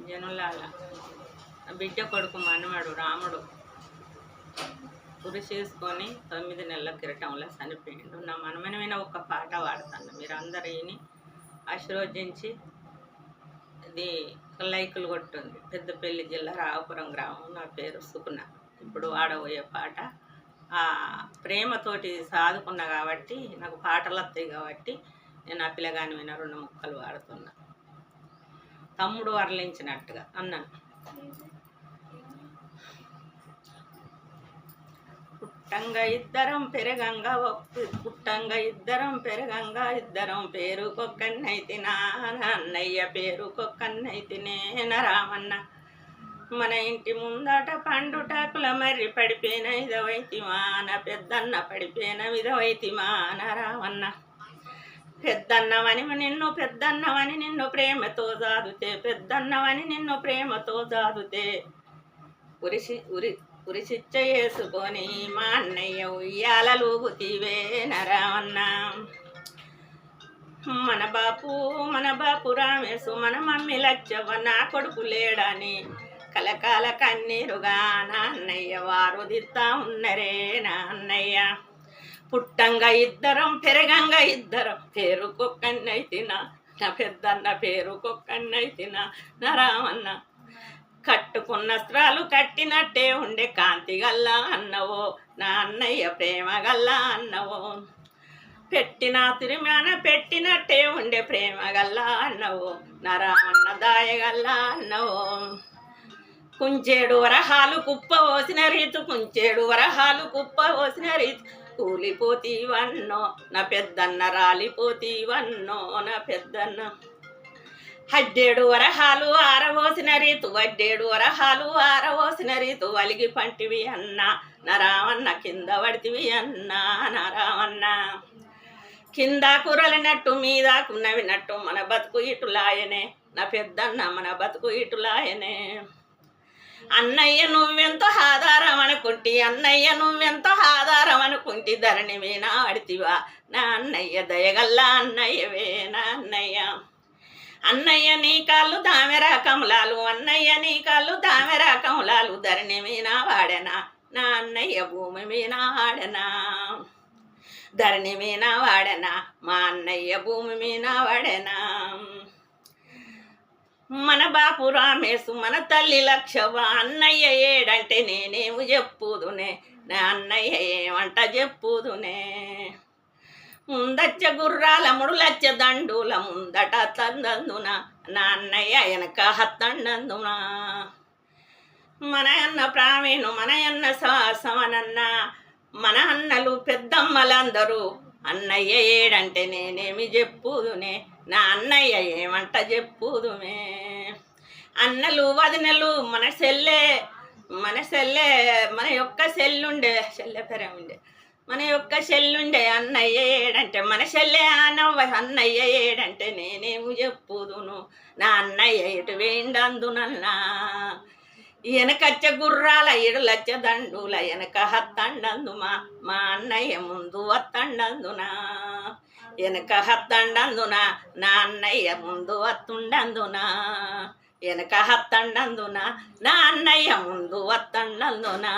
జనులాల బిడ్డ కొడుకు మనమడు రాముడు ఉరి చేసుకొని 9 నెలల కిరటంలో చనిపోయిండు. నా మనమని మీద ఒక పాట పాడతాను, మీరు అందరూ విని ఆశీర్వదించి ఇది లైకులు కొట్టుంది. పెద్దపల్లి జిల్లా రావుపురం గ్రామం. నా పేరు సుకున. ఇప్పుడు వాడబోయే పాట ఆ ప్రేమతోటి సాదుకున్నా కాబట్టి నాకు పాటలు వస్తాయి కాబట్టి నేను ఆ పిల్లగాని మీద 2 ముక్కలు వాడుతున్నా. తమ్ముడు వర్లించినట్టుగా అన్నాను. పుట్టంగా ఇద్దరం పెరగంగా పుట్టంగా ఇద్దరం పెరగంగా ఇద్దరం పేరుకొక్కన్నైతినా అన్నయ్య పేరుకొక్కన్నైతినే రామన్న. మన ఇంటి ముందట పండుటాకుల మర్రి పడిపోయిన ఇదవైతిమా నా పెద్దన్న పడిపోయిన విధవైతిమా నా రామన్న. పెద్దన్నవని నిన్ను ప్రేమతో జాదుతే పెద్దన్నవని నిన్ను ప్రేమతో జాదుతే ఉరిసిచ్చ వేసుకొని మా అన్నయ్య ఉయ్యాలూగుతీవే నరామన్న. మన బాపు రామేశు మన మమ్మీ లచ్చవ్వ నా కొడుకు లేడని కలకాల కన్నీరుగా నా అన్నయ్య వారు దిత్తా ఉన్నరే నా అన్నయ్య. పుట్టంగా ఇద్దరం పెరగంగా ఇద్దరం పేరుకొక్కన్నైతినా నా పెద్దన్న పేరుకొక్కన్నైతినా నా రామన్న. కట్టుకున్న స్త్రాలు కట్టినట్టే ఉండే కాంతి గల్లా అన్నవో నా అన్నయ్య ప్రేమ గల్లా అన్నవో. పెట్టిన తిరిమాన పెట్టినట్టే ఉండే ప్రేమ గల్లా అన్నవో నా రామన్న దాయగల్లా అన్నవో. కుంచేడు వరహాలు కుప్ప పోసిన రీతు కుంచేడు వరహాలు కుప్ప పోసిన రీతు కూలిపోతీవన్నో నా పెద్దన్న రాలిపోతీవన్నో నా పెద్దన్న. హడ్డేడు వరహాలు ఆరవోసిన రీతు వడ్డేడు వరహాలు ఆరవోసిన రీతు వలిగి పంటివి అన్న నా రామన్న కింద పడితివి అన్న నా రామన్న. కింద కూరలినట్టు మీదాకు నవ్వినట్టు మన బతుకు ఇటులాయనే నా పెద్దన్న మన బతుకు ఇటులాయనే. అన్నయ్య నువ్వెంతో ఆధారం అనుకుంటి అన్నయ్య నువ్వెంతో ఆధారం అనుకుంటి ధరణి మీద ఆడితివా నా అన్నయ్య దయగల్లా అన్నయ్యవే నా అన్నయ్య. అన్నయ్య నీ కాళ్ళు దామెరా కమలాలు అన్నయ్య నీ కాళ్ళు దామెరా కమలాలు ధరణి మీద వాడెనా నా అన్నయ్య భూమి మీద ఆడెనా ధరణి మీద వాడెనా మా అన్నయ్య భూమి మీద వాడెనా. మన బాపు రామేశు మన తల్లి లక్షవ అన్నయ్య ఏడంటే నేనేమి చెప్పుదునే నా అన్నయ్య ఏమంట చెప్పుదునే. ముందచ్చ గుర్రాల ముడులచ్చ దండుల ముందట తందందున నా అన్నయ్య వెనక హత్తండందున. మన అన్న ప్రావీణు మన అన్న శ్వాసమనన్న మన అన్నలు పెద్దమ్మలందరూ అన్నయ్య ఏడంటే నేనేమి చెప్పుదునే నా అన్నయ్య ఏమంట చెప్పుదుమే. అన్నలు వదినలు మన సెల్లే మన యొక్క సెల్లుండే చెల్లె పెరే ఉండే మన యొక్క చెల్లుండే అన్నయ్య ఏడంటే మన చెల్లె ఆనవ్వ అన్నయ్య ఏడంటే నేనేమి చెప్పుదును నా అన్నయ్య ఎటు వేయండందునన్నా. వెనకచ్చ గుర్రాల ఎడులచ్చ దండుల వెనక హత్తండందుమా మా అన్నయ్య ముందు వత్తండందునా వెనక హత్తండందునా నా అన్నయ్య ముందు వత్తుండందునా వెనక హత్తండందునా నా అన్నయ్య ముందు వత్తండందునా.